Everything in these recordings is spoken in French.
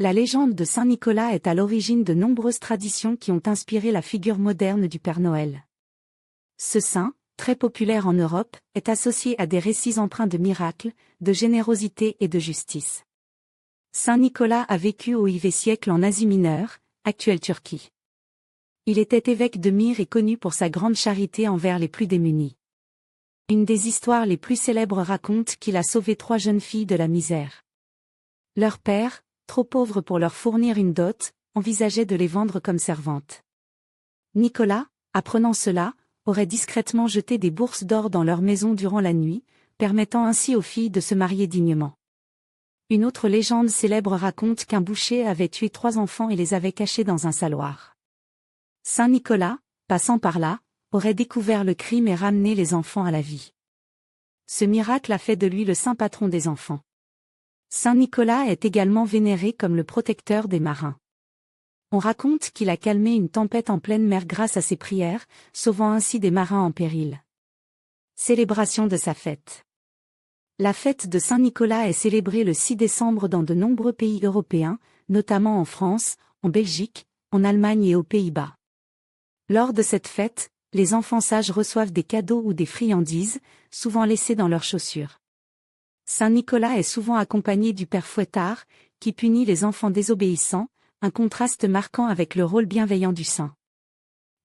La légende de Saint Nicolas est à l'origine de nombreuses traditions qui ont inspiré la figure moderne du Père Noël. Ce saint, très populaire en Europe, est associé à des récits empreints de miracles, de générosité et de justice. Saint Nicolas a vécu au IVe siècle en Asie mineure, actuelle Turquie. Il était évêque de Myre et connu pour sa grande charité envers les plus démunis. Une des histoires les plus célèbres raconte qu'il a sauvé 3 jeunes filles de la misère. Leur père, trop pauvre pour leur fournir une dot, envisageait de les vendre comme servantes. Nicolas, apprenant cela, aurait discrètement jeté des bourses d'or dans leur maison durant la nuit, permettant ainsi aux filles de se marier dignement. Une autre légende célèbre raconte qu'un boucher avait tué 3 enfants et les avait cachés dans un saloir. Saint Nicolas, passant par là, aurait découvert le crime et ramené les enfants à la vie. Ce miracle a fait de lui le saint patron des enfants. Saint Nicolas est également vénéré comme le protecteur des marins. On raconte qu'il a calmé une tempête en pleine mer grâce à ses prières, sauvant ainsi des marins en péril. Célébration de sa fête. La fête de Saint Nicolas est célébrée le 6 décembre dans de nombreux pays européens, notamment en France, en Belgique, en Allemagne et aux Pays-Bas. Lors de cette fête, les enfants sages reçoivent des cadeaux ou des friandises, souvent laissées dans leurs chaussures. Saint Nicolas est souvent accompagné du Père Fouettard, qui punit les enfants désobéissants, un contraste marquant avec le rôle bienveillant du saint.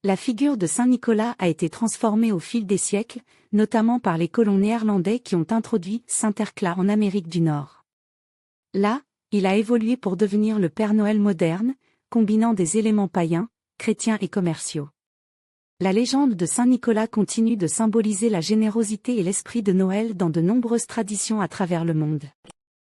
La figure de Saint Nicolas a été transformée au fil des siècles, notamment par les colons néerlandais qui ont introduit Sinterklaas en Amérique du Nord. Là, il a évolué pour devenir le Père Noël moderne, combinant des éléments païens, chrétiens et commerciaux. La légende de Saint Nicolas continue de symboliser la générosité et l'esprit de Noël dans de nombreuses traditions à travers le monde.